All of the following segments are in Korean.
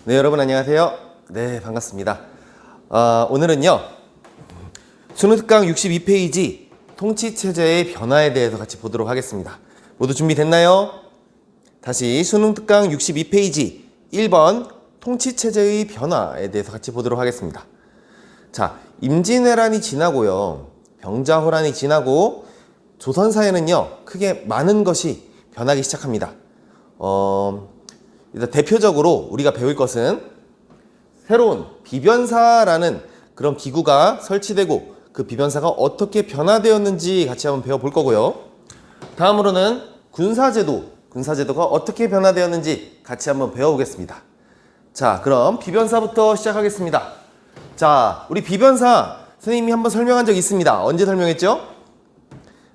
네, 여러분 안녕하세요. 네, 반갑습니다. 오늘은요, 수능 특강 62페이지 통치체제의 변화에 대해서 같이 보도록 하겠습니다. 모두 준비됐나요? 다시 수능 특강 62페이지 1번 통치체제의 변화에 대해서 같이 보도록 하겠습니다. 자, 임진왜란이 지나고요, 병자호란이 지나고 조선사회는요, 크게 많은 것이 변하기 시작합니다. 일단 대표적으로 우리가 배울 것은 새로운 비변사라는 그런 기구가 설치되고 그 비변사가 어떻게 변화되었는지 같이 한번 배워볼 거고요. 다음으로는 군사제도가 어떻게 변화되었는지 같이 한번 배워보겠습니다. 자, 그럼 비변사부터 시작하겠습니다. 자, 우리 비변사 선생님이 한번 설명한 적이 있습니다. 언제 설명했죠?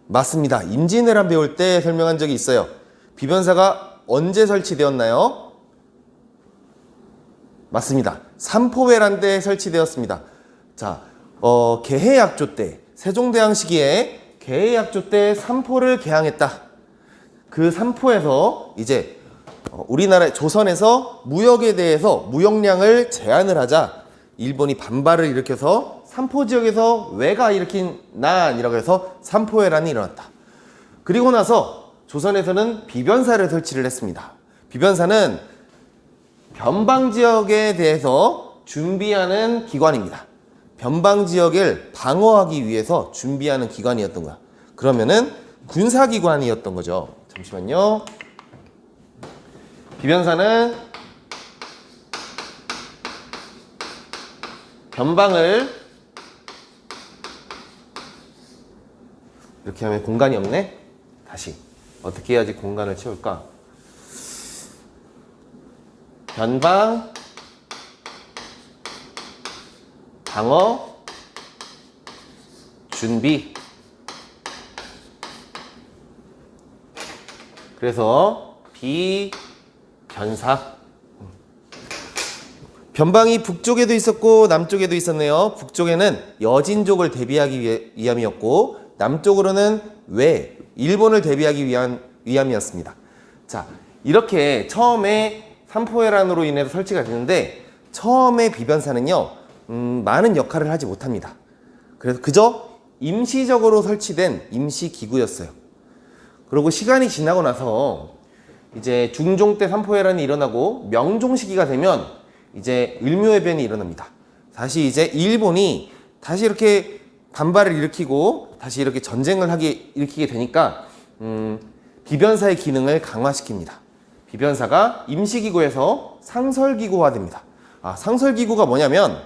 맞습니다. 임진왜란 배울 때 설명한 적이 있어요. 비변사가 언제 설치되었나요? 맞습니다. 삼포회란 때 설치되었습니다. 자, 개해약조 때, 세종대왕 시기에 개해약조 때 삼포를 개항했다. 그 삼포에서 이제 우리나라 조선에서 무역에 대해서 무역량을 제한을 하자 일본이 반발을 일으켜서 삼포 지역에서 왜가 일으킨 난이라고 해서 삼포회란이 일어났다. 그리고 나서 조선에서는 비변사를 설치를 했습니다. 비변사는 변방지역에 대해서 준비하는 기관입니다. 변방지역을 방어하기 위해서 준비하는 기관이었던 거야. 그러면은 군사기관이었던 거죠. 잠시만요. 비변사는 변방을 이렇게 하면 공간이 없네? 다시 어떻게 해야지 공간을 채울까? 변방, 방어, 준비. 그래서 비변사. 변방이 북쪽에도 있었고 남쪽에도 있었네요. 북쪽에는 여진족을 대비하기 위함이었고 남쪽으로는 일본을 대비하기 위함이었습니다. 자, 이렇게 처음에 삼포회란으로 인해서 설치가 되는데 처음에 비변사는요, 많은 역할을 하지 못합니다. 그래서 그저 임시적으로 설치된 임시기구였어요. 그리고 시간이 지나고 나서 이제 중종 때 삼포회란이 일어나고 명종 시기가 되면 이제 을묘해변이 일어납니다. 다시 이제 일본이 다시 이렇게 반발을 일으키고 다시 이렇게 전쟁을 일으키게 되니까 비변사의 기능을 강화시킵니다. 비변사가 임시기구에서 상설기구화됩니다. 상설기구가 뭐냐면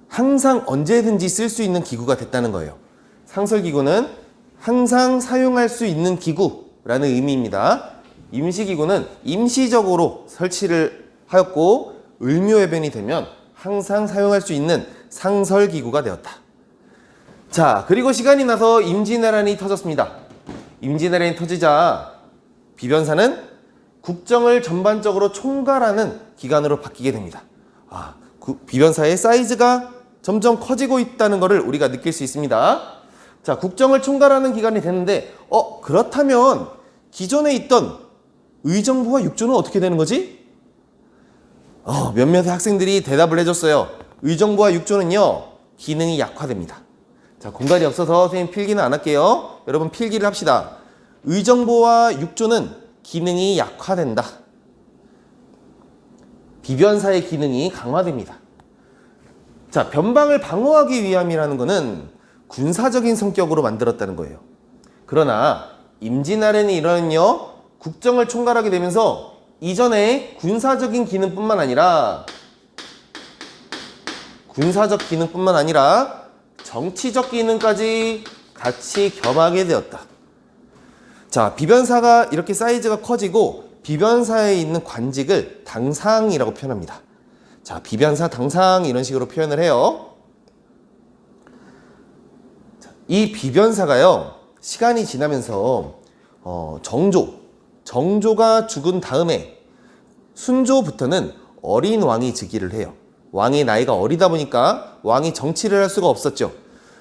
항상 언제든지 쓸 수 있는 기구가 됐다는 거예요. 상설기구는 항상 사용할 수 있는 기구라는 의미입니다. 임시기구는 임시적으로 설치를 하였고 을묘해변이 되면 항상 사용할 수 있는 상설기구가 되었다. 자, 그리고 시간이 나서 임진왜란이 터졌습니다. 임진왜란이 터지자 비변사는 국정을 전반적으로 총괄하는 기관으로 바뀌게 됩니다. 비변사의 사이즈가 점점 커지고 있다는 것을 우리가 느낄 수 있습니다. 자, 국정을 총괄하는 기관이 됐는데 그렇다면 기존에 있던 의정부와 육조는 어떻게 되는 거지? 몇몇의 학생들이 대답을 해줬어요. 의정부와 육조는요, 기능이 약화됩니다. 자, 공간이 없어서 선생님 필기는 안 할게요. 여러분 필기를 합시다. 의정부와 육조는 기능이 약화된다. 비변사의 기능이 강화됩니다. 자, 변방을 방어하기 위함이라는 것은 군사적인 성격으로 만들었다는 거예요. 그러나 임진왜란이 일어나면요, 국정을 총괄하게 되면서 이전에 군사적 기능뿐만 아니라 정치적 기능까지 같이 겸하게 되었다. 자, 비변사가 이렇게 사이즈가 커지고 비변사에 있는 관직을 당상이라고 표현합니다. 자, 비변사 당상 이런 식으로 표현을 해요. 자, 이 비변사가요, 시간이 지나면서 정조가 죽은 다음에 순조부터는 어린 왕이 즉위를 해요. 왕의 나이가 어리다 보니까 왕이 정치를 할 수가 없었죠.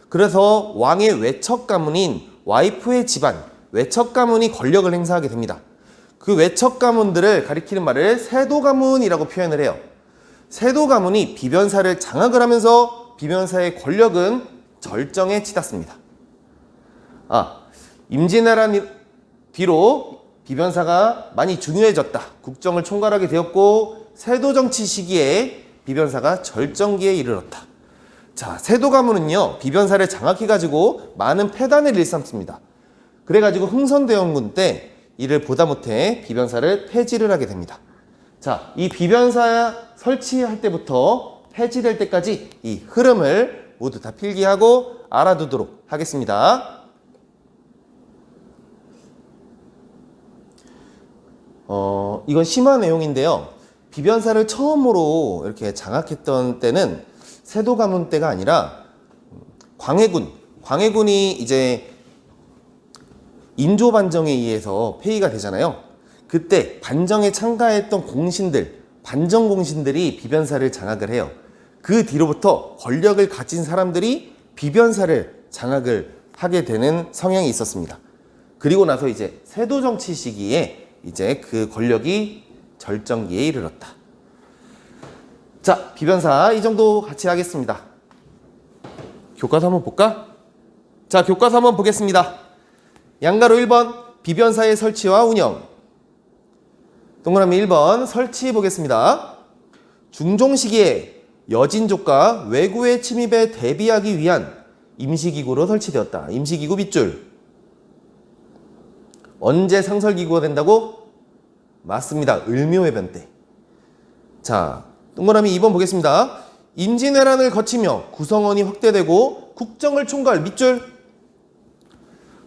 그래서 왕의 외척 가문인 와이프의 집안, 외척 가문이 권력을 행사하게 됩니다. 그 외척 가문들을 가리키는 말을 세도 가문이라고 표현을 해요. 세도 가문이 비변사를 장악을 하면서 비변사의 권력은 절정에 치닫습니다. 임진왜란 뒤로 비변사가 많이 중요해졌다. 국정을 총괄하게 되었고 세도 정치 시기에 비변사가 절정기에 이르렀다. 자, 세도 가문은요 비변사를 장악해가지고 많은 패단을 일삼습니다. 그래가지고 흥선대원군 때 이를 보다 못해 비변사를 폐지를 하게 됩니다. 자, 이 비변사 설치할 때부터 폐지될 때까지 이 흐름을 모두 다 필기하고 알아두도록 하겠습니다. 이건 심화 내용인데요. 비변사를 처음으로 이렇게 장악했던 때는 세도 가문 때가 아니라 광해군이 이제 인조 반정에 의해서 폐위가 되잖아요. 그때 반정에 참가했던 공신들, 반정 공신들이 비변사를 장악을 해요. 그 뒤로부터 권력을 가진 사람들이 비변사를 장악을 하게 되는 성향이 있었습니다. 그리고 나서 이제 세도 정치 시기에 이제 그 권력이 절정기에 이르렀다. 자, 비변사 이 정도 같이 하겠습니다. 교과서 한번 볼까? 자, 교과서 한번 보겠습니다. 양가로 1번 비변사의 설치와 운영. 동그라미 1번 설치 보겠습니다. 중종 시기에 여진족과 외구의 침입에 대비하기 위한 임시기구로 설치되었다. 임시기구 밑줄. 언제 상설기구가 된다고? 맞습니다. 을묘해변 때. 자, 동그라미 2번 보겠습니다. 임진왜란을 거치며 구성원이 확대되고 국정을 총괄 밑줄.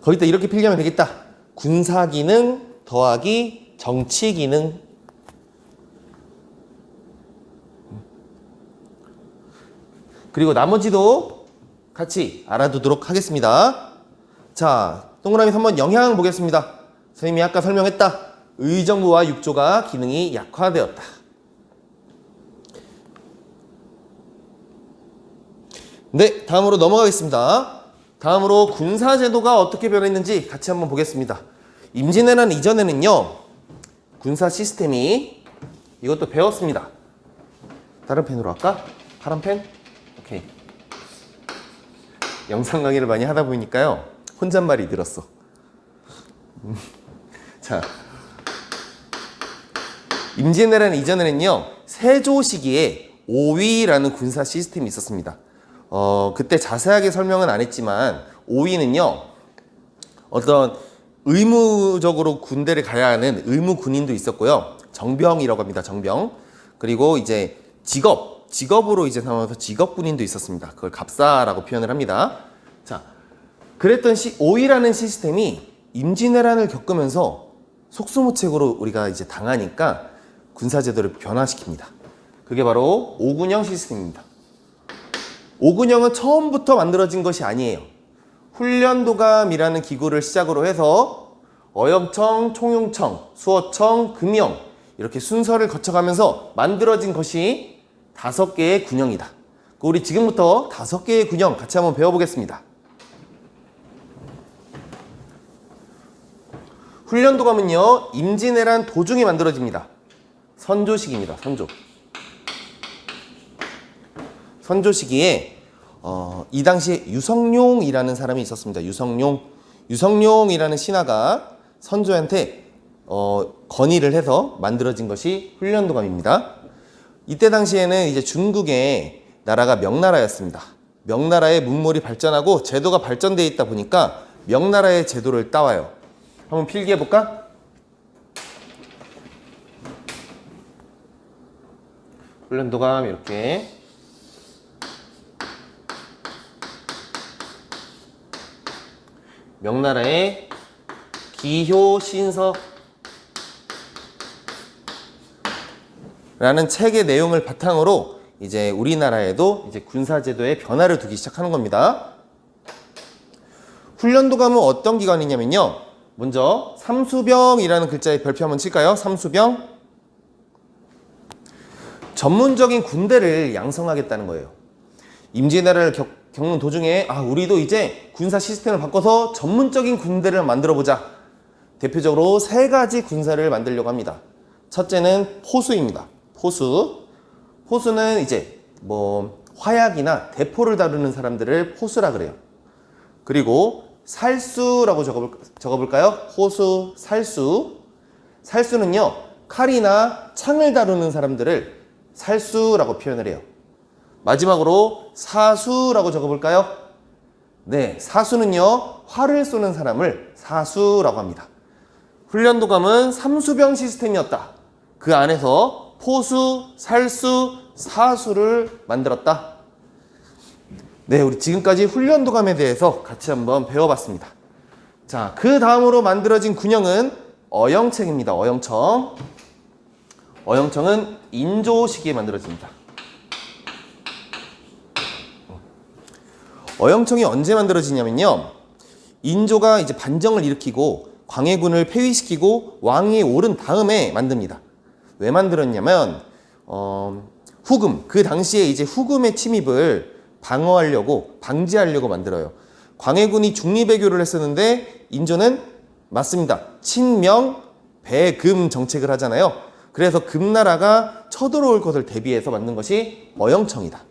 거기다 이렇게 필기하면 되겠다. 군사기능 더하기 정치기능. 그리고 나머지도 같이 알아두도록 하겠습니다. 자, 동그라미 3번 영향 보겠습니다. 선생님이 아까 설명했다. 의정부와 육조가 기능이 약화되었다. 네, 다음으로 넘어가겠습니다. 다음으로 군사제도가 어떻게 변했는지 같이 한번 보겠습니다. 임진왜란 이전에는요, 군사 시스템이 이것도 배웠습니다. 다른 펜으로 할까? 파란 펜? 오케이. 영상 강의를 많이 하다 보니까요, 혼잣말이 늘었어. 자, 임진왜란 이전에는요, 세조 시기에 오위라는 군사 시스템이 있었습니다. 그때 자세하게 설명은 안 했지만 오위는요, 어떤 의무적으로 군대를 가야 하는 의무 군인도 있었고요. 정병이라고 합니다. 정병. 그리고 이제 직업으로 이제 삼아서 직업 군인도 있었습니다. 그걸 갑사라고 표현을 합니다. 자, 그랬던 오위라는 시스템이 임진왜란을 겪으면서 속수무책으로 우리가 이제 당하니까 군사제도를 변화시킵니다. 그게 바로 오군영 시스템입니다. 오군영은 처음부터 만들어진 것이 아니에요. 훈련도감이라는 기구를 시작으로 해서 어영청, 총용청, 수어청, 금영 이렇게 순서를 거쳐가면서 만들어진 것이 5개의 군영이다. 우리 지금부터 5개의 군영 같이 한번 배워보겠습니다. 훈련도감은요, 임진왜란 도중에 만들어집니다. 선조식입니다. 선조 시기에 이 당시에 유성룡이라는 사람이 있었습니다. 유성룡이라는 신하가 선조한테 건의를 해서 만들어진 것이 훈련도감입니다. 이때 당시에는 이제 중국의 나라가 명나라였습니다. 명나라의 문물이 발전하고 제도가 발전되어 있다 보니까 명나라의 제도를 따와요. 한번 필기해 볼까? 훈련도감 이렇게 명나라의 기효신서 라는 책의 내용을 바탕으로 이제 우리나라에도 이제 군사제도의 변화를 두기 시작하는 겁니다. 훈련도감은 어떤 기관이냐면요, 먼저 삼수병이라는 글자의 별표 한번 칠까요? 삼수병. 전문적인 군대를 양성하겠다는 거예요. 임진왜란을 겪는 도중에 우리도 이제 군사 시스템을 바꿔서 전문적인 군대를 만들어 보자. 대표적으로 세 가지 군사를 만들려고 합니다. 첫째는 포수입니다. 포수. 포수는 이제 뭐 화약이나 대포를 다루는 사람들을 포수라 그래요. 그리고 살수라고 적어볼까요? 호수, 살수. 살수는요, 칼이나 창을 다루는 사람들을 살수라고 표현을 해요. 마지막으로 사수라고 적어볼까요? 네, 사수는요, 활을 쏘는 사람을 사수라고 합니다. 훈련도감은 삼수병 시스템이었다. 그 안에서 포수, 살수, 사수를 만들었다. 네, 우리 지금까지 훈련도감에 대해서 같이 한번 배워봤습니다. 자, 그 다음으로 만들어진 군형은 어영청입니다. 어영청. 어영청은 인조 시기에 만들어집니다. 어영청이 언제 만들어지냐면요. 인조가 이제 반정을 일으키고 광해군을 폐위시키고 왕위에 오른 다음에 만듭니다. 왜 만들었냐면 후금, 그 당시에 이제 후금의 침입을 방지하려고 만들어요. 광해군이 중리배교를 했었는데 인조는 맞습니다. 친명, 배금 정책을 하잖아요. 그래서 금나라가 쳐들어올 것을 대비해서 만든 것이 어영청이다.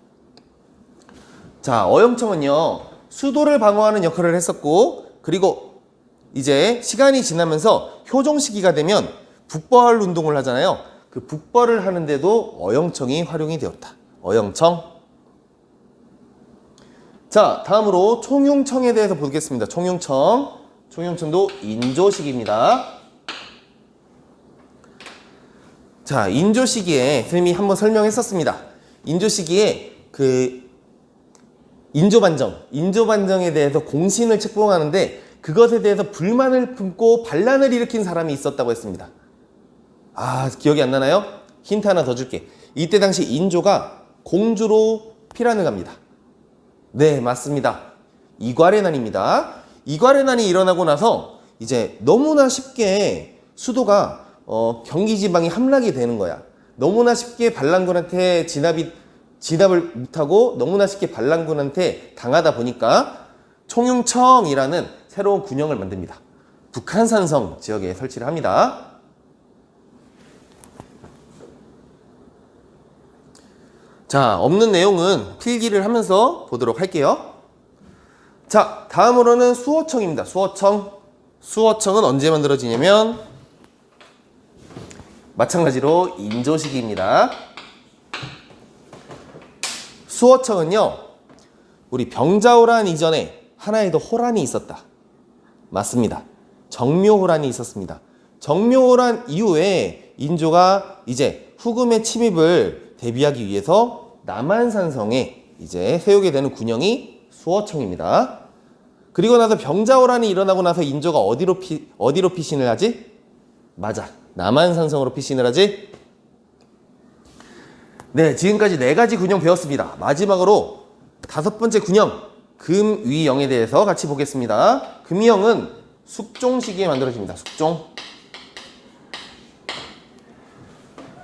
자, 어영청은요, 수도를 방어하는 역할을 했었고, 그리고 이제 시간이 지나면서 효종 시기가 되면 북벌 운동을 하잖아요. 그 북벌을 하는데도 어영청이 활용이 되었다. 어영청. 자, 다음으로 총융청에 대해서 보겠습니다. 총융청. 총융청도 인조시기입니다. 자, 인조시기에 선생님이 한번 설명했었습니다. 인조시기에 인조반정에 대해서 공신을 책봉하는데 그것에 대해서 불만을 품고 반란을 일으킨 사람이 있었다고 했습니다. 아, 기억이 안 나나요? 힌트 하나 더 줄게. 이때 당시 인조가 공주로 피란을 갑니다. 네, 맞습니다. 이괄해난입니다. 이괄해난이 일어나고 나서 이제 너무나 쉽게 수도가 경기 지방이 함락이 되는 거야. 너무나 쉽게 반란군한테 진압을 못하고 너무나 쉽게 반란군한테 당하다 보니까 총융청이라는 새로운 군형을 만듭니다. 북한산성 지역에 설치를 합니다. 자, 없는 내용은 필기를 하면서 보도록 할게요. 자, 다음으로는 수호청입니다. 수호청. 수호청은 언제 만들어지냐면 마찬가지로 인조시기입니다. 수호청은요, 우리 병자호란 이전에 하나의 더 호란이 있었다. 맞습니다. 정묘호란이 있었습니다. 정묘호란 이후에 인조가 이제 후금의 침입을 대비하기 위해서 남한산성에 이제 세우게 되는 군형이 수호청입니다. 그리고 나서 병자호란이 일어나고 나서 인조가 어디로 피신을 하지? 맞아, 남한산성으로 피신을 하지? 네, 지금까지 4가지 군형 배웠습니다. 마지막으로 5번째 군형, 금위영에 대해서 같이 보겠습니다. 금위영은 숙종시기에 만들어집니다.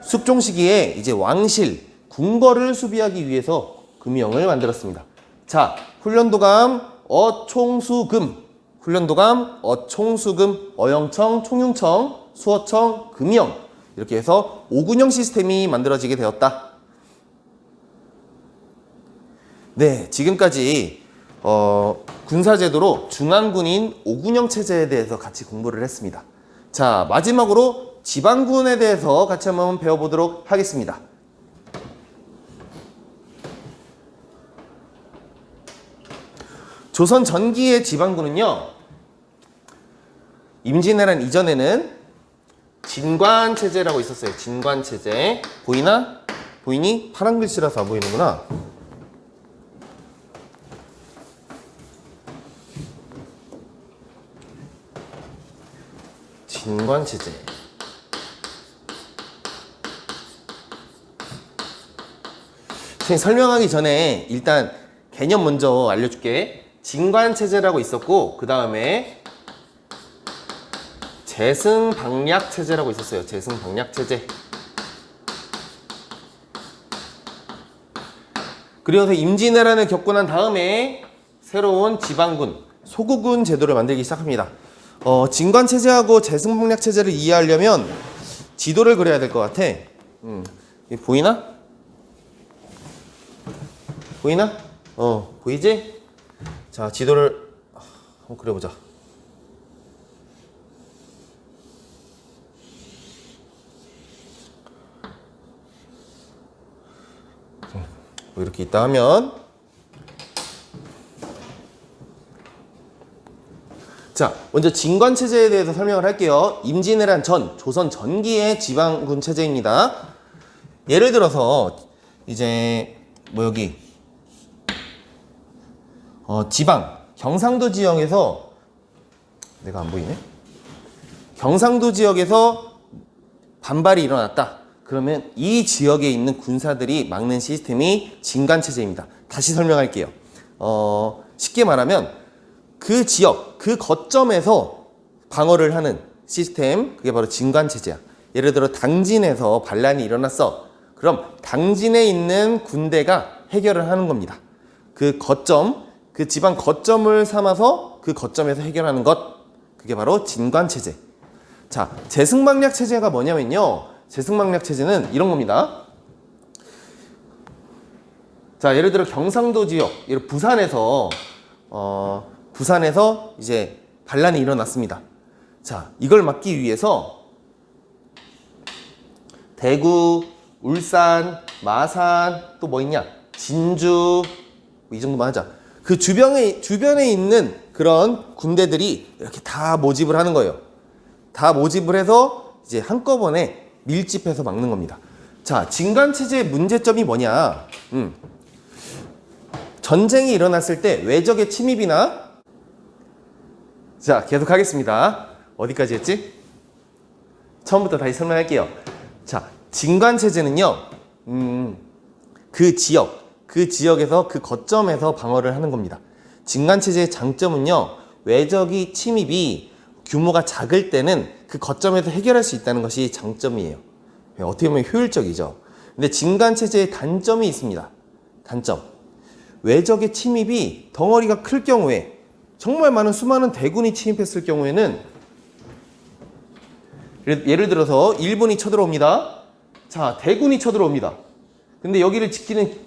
숙종시기에 이제 왕실, 궁궐을 수비하기 위해서 금위영을 만들었습니다. 자, 훈련도감, 어총수금, 어영청, 총융청, 수호청, 금위영, 이렇게 해서 5군형 시스템이 만들어지게 되었다. 네, 지금까지 군사제도로 중앙군인 5군형 체제에 대해서 같이 공부를 했습니다. 자, 마지막으로 지방군에 대해서 같이 한번 배워보도록 하겠습니다. 조선 전기의 지방군은요, 임진왜란 이전에는 진관체제라고 있었어요. 진관체제. 보이나? 보이니? 파란 글씨라서 안 보이는구나. 진관체제. 선생님 설명하기 전에 일단 개념 먼저 알려줄게. 진관체제라고 있었고, 그 다음에 재승방략체제라고 있었어요. 재승방략체제. 그리고 임진왜란을 겪고 난 다음에 새로운 지방군, 소구군 제도를 만들기 시작합니다. 진관 체제하고 제승방략 체제를 이해하려면 지도를 그려야 될 것 같아. 이게 보이나? 보이나? 보이지? 자, 지도를 한번 그려보자. 뭐 이렇게 있다 하면, 자, 먼저 진관 체제에 대해서 설명을 할게요. 임진왜란 전, 조선 전기의 지방군 체제입니다. 예를 들어서 이제 뭐 여기 지방 경상도 지역에서 내가 안 보이네. 경상도 지역에서 반발이 일어났다. 그러면 이 지역에 있는 군사들이 막는 시스템이 진관 체제입니다. 다시 설명할게요. 쉽게 말하면 그 지역, 그 거점에서 방어를 하는 시스템, 그게 바로 진관 체제야. 예를 들어 당진에서 반란이 일어났어. 그럼 당진에 있는 군대가 해결을 하는 겁니다. 그 거점, 그 지방 거점을 삼아서 그 거점에서 해결하는 것, 그게 바로 진관 체제. 자, 제승방략 체제가 뭐냐면요. 제승방략 체제는 이런 겁니다. 자, 예를 들어 경상도 지역, 부산에서 이제 반란이 일어났습니다. 자, 이걸 막기 위해서 대구, 울산, 마산, 또 뭐 있냐? 진주, 이 정도만 하자. 그 주변에 있는 그런 군대들이 이렇게 다 모집을 하는 거예요. 다 모집을 해서 이제 한꺼번에 밀집해서 막는 겁니다. 자, 진관체제의 문제점이 뭐냐? 전쟁이 일어났을 때 외적의 침입이나, 자, 계속 하겠습니다. 어디까지 했지? 처음부터 다시 설명할게요. 자, 진관체제는요, 그 지역에서 그 거점에서 방어를 하는 겁니다. 진관체제의 장점은요, 외적이 침입이 규모가 작을 때는 그 거점에서 해결할 수 있다는 것이 장점이에요. 어떻게 보면 효율적이죠. 근데 진관체제의 단점이 있습니다. 단점. 외적의 침입이 덩어리가 클 경우에, 정말 많은 수많은 대군이 침입했을 경우에는, 예를 들어서 일본이 쳐들어옵니다. 자, 대군이 쳐들어옵니다. 근데 여기를 지키는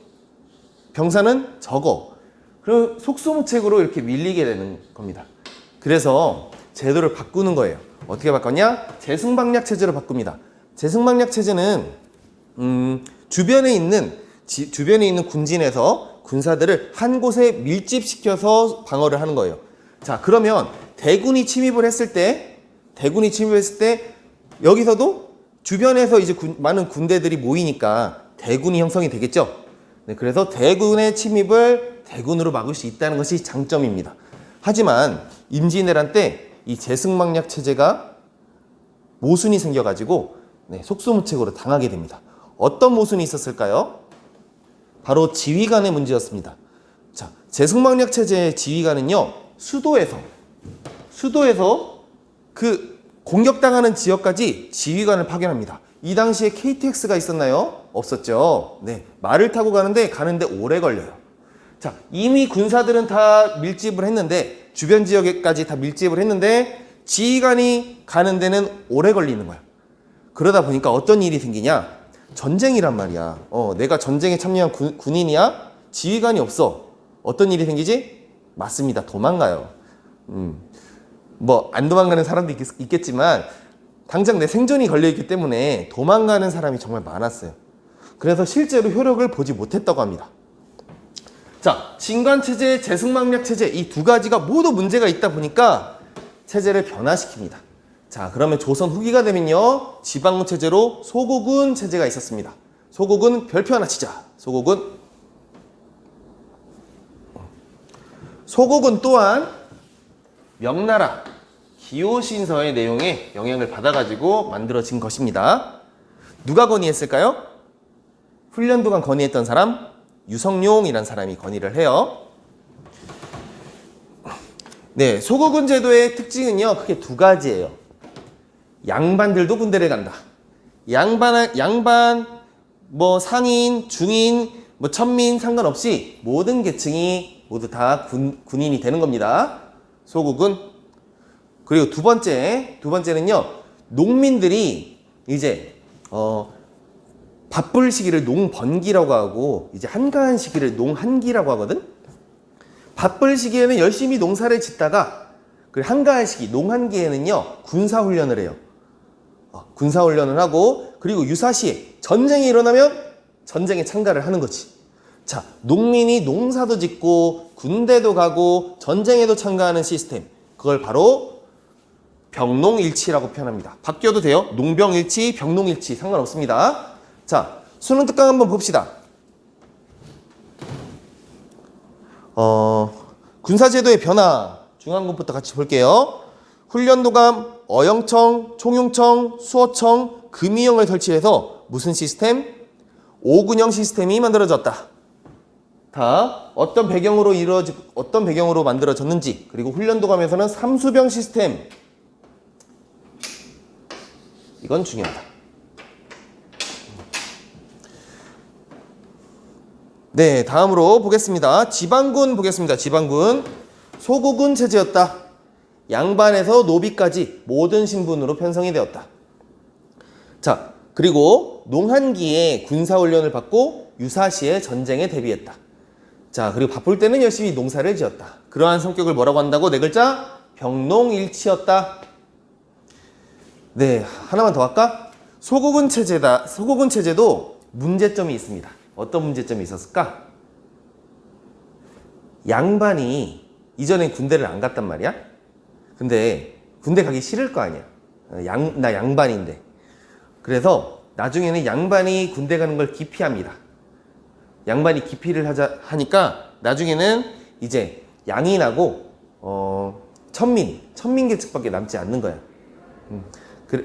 병사는 적어. 그럼 속수무책으로 이렇게 밀리게 되는 겁니다. 그래서 제도를 바꾸는 거예요. 어떻게 바꿨냐? 제승방략 체제로 바꿉니다. 제승방략 체제는 주변에 있는 군진에서 군사들을 한 곳에 밀집시켜서 방어를 하는 거예요. 자, 그러면 대군이 침입을 했을 때 여기서도 주변에서 이제 많은 군대들이 모이니까 대군이 형성이 되겠죠. 네, 그래서 대군의 침입을 대군으로 막을 수 있다는 것이 장점입니다. 하지만 임진왜란 때 이 제승방략 체제가 모순이 생겨가지고 속수무책으로 당하게 됩니다. 어떤 모순이 있었을까요? 바로 지휘관의 문제였습니다. 자, 제승방략 체제의 지휘관은요, 수도에서 그 공격당하는 지역까지 지휘관을 파견합니다. 이 당시에 KTX가 있었나요? 없었죠. 네, 말을 타고 가는데 오래 걸려요. 자, 이미 군사들은 다 밀집을 했는데, 주변 지역에까지 다 밀집을 했는데 지휘관이 가는 데는 오래 걸리는 거야. 그러다 보니까 어떤 일이 생기냐? 전쟁이란 말이야. 내가 전쟁에 참여한 군인이야? 지휘관이 없어. 어떤 일이 생기지? 맞습니다. 도망가요. 뭐 안 도망가는 사람도 있겠지만 당장 내 생존이 걸려있기 때문에 도망가는 사람이 정말 많았어요. 그래서 실제로 효력을 보지 못했다고 합니다. 자, 진관체제, 제승방략체제, 이 두 가지가 모두 문제가 있다 보니까 체제를 변화시킵니다. 자, 그러면 조선 후기가 되면요, 지방군 체제로 소고군 체제가 있었습니다. 소고군 별표 하나 치자. 소고군 또한 명나라 기호신서의 내용에 영향을 받아가지고 만들어진 것입니다. 누가 건의했을까요? 훈련도관 건의했던 사람, 유성룡이란 사람이 건의를 해요. 네, 소고군 제도의 특징은요, 크게 두 가지예요. 양반들도 군대를 간다. 양반, 뭐 상인, 중인, 뭐 천민 상관없이 모든 계층이 모두 다 군인이 되는 겁니다. 소고군. 그리고 두 번째는요. 농민들이 이제 바쁠 시기를 농번기라고 하고 이제 한가한 시기를 농한기라고 하거든. 바쁠 시기에는 열심히 농사를 짓다가 그 한가한 시기 농한기에는요 군사훈련을 해요. 군사훈련을 하고 그리고 유사시에 전쟁이 일어나면 전쟁에 참가를 하는 거지. 자, 농민이 농사도 짓고 군대도 가고 전쟁에도 참가하는 시스템, 그걸 바로 병농일치라고 표현합니다. 바뀌어도 돼요. 농병일치, 병농일치 상관없습니다. 자, 수능 특강 한번 봅시다. 군사제도의 변화 중앙군부터 같이 볼게요. 훈련도감, 어영청, 총용청, 수어청, 금이영을 설치해서 무슨 시스템? 5군형 시스템이 만들어졌다. 다 어떤 배경으로 만들어졌는지, 그리고 훈련도감에서는 삼수병 시스템, 이건 중요하다. 네, 다음으로 보겠습니다. 지방군 보겠습니다. 지방군. 소국군 체제였다. 양반에서 노비까지 모든 신분으로 편성이 되었다. 자, 그리고 농한기에 군사훈련을 받고 유사시에 전쟁에 대비했다. 자, 그리고 바쁠 때는 열심히 농사를 지었다. 그러한 성격을 뭐라고 한다고? 네 글자? 병농일치였다. 네, 하나만 더 할까? 소국군 체제도 문제점이 있습니다. 어떤 문제점이 있었을까? 양반이 이전엔 군대를 안 갔단 말이야. 근데 군대 가기 싫을 거 아니야. 나 양반인데. 그래서 나중에는 양반이 군대 가는 걸 기피합니다. 양반이 기피를 하니까 나중에는 이제 양인하고 천민 계층밖에 남지 않는 거야.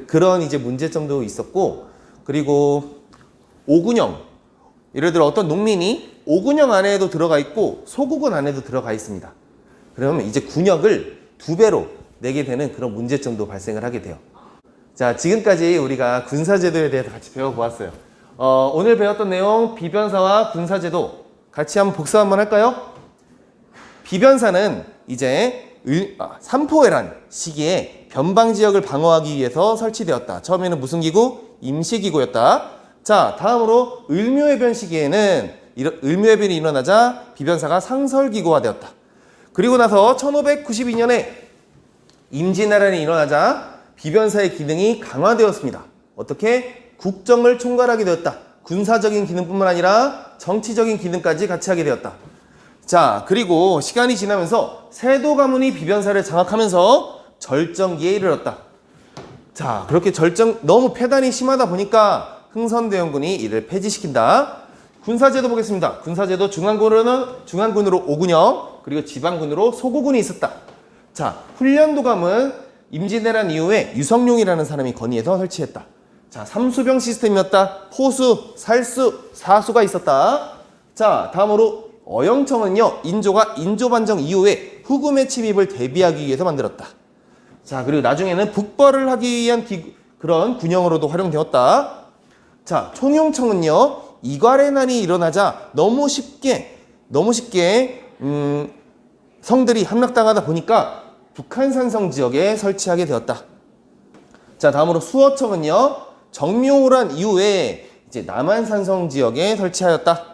그런 이제 문제점도 있었고, 그리고 5군형, 예를 들어 어떤 농민이 5군형 안에도 들어가 있고 소국군 안에도 들어가 있습니다. 그러면 이제 군역을 2배로 내게 되는 그런 문제점도 발생을 하게 돼요. 자, 지금까지 우리가 군사제도에 대해서 같이 배워보았어요. 오늘 배웠던 내용, 비변사와 군사제도 같이 한번 복습 한번 할까요? 비변사는 이제 삼포해란 시기에 변방지역을 방어하기 위해서 설치되었다. 처음에는 무슨 기구? 임시기구였다. 자, 다음으로 을묘해변 시기에는 을묘해변이 일어나자 비변사가 상설기구화되었다. 그리고 나서 1592년에 임진왜란이 일어나자 비변사의 기능이 강화되었습니다. 어떻게? 국정을 총괄하게 되었다. 군사적인 기능뿐만 아니라 정치적인 기능까지 같이 하게 되었다. 자, 그리고 시간이 지나면서 세도 가문이 비변사를 장악하면서 절정기에 이르렀다. 자, 그렇게 너무 폐단이 심하다 보니까 흥선대원군이 이를 폐지시킨다. 군사제도 보겠습니다. 군사제도 중앙군으로 5군형, 그리고 지방군으로 소구군이 있었다. 자, 훈련도감은 임진왜란 이후에 유성룡이라는 사람이 건의해서 설치했다. 자, 삼수병 시스템이었다. 포수, 살수, 사수가 있었다. 자, 다음으로 어영청은요, 인조가 인조반정 이후에 후금의 침입을 대비하기 위해서 만들었다. 자, 그리고 나중에는 북벌을 하기 위한 그런 군형으로도 활용되었다. 자, 총용청은요, 이괄의 난이 일어나자 너무 쉽게 성들이 함락당하다 보니까 북한산성 지역에 설치하게 되었다. 자, 다음으로 수어청은요, 정묘호란 이후에 이제 남한산성 지역에 설치하였다.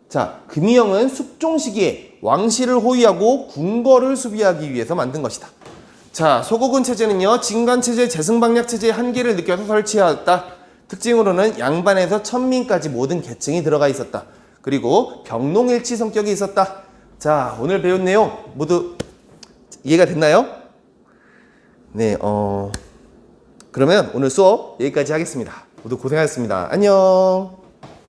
자, 금이영은 숙종 시기에 왕실을 호위하고 궁궐을 수비하기 위해서 만든 것이다. 자, 소고군 체제는요, 진관체제, 재승방략체제의 한계를 느껴서 설치하였다. 특징으로는 양반에서 천민까지 모든 계층이 들어가 있었다. 그리고 병농일치 성격이 있었다. 자, 오늘 배운 내용 모두 이해가 됐나요? 네, 그러면 오늘 수업 여기까지 하겠습니다. 모두 고생하셨습니다. 안녕.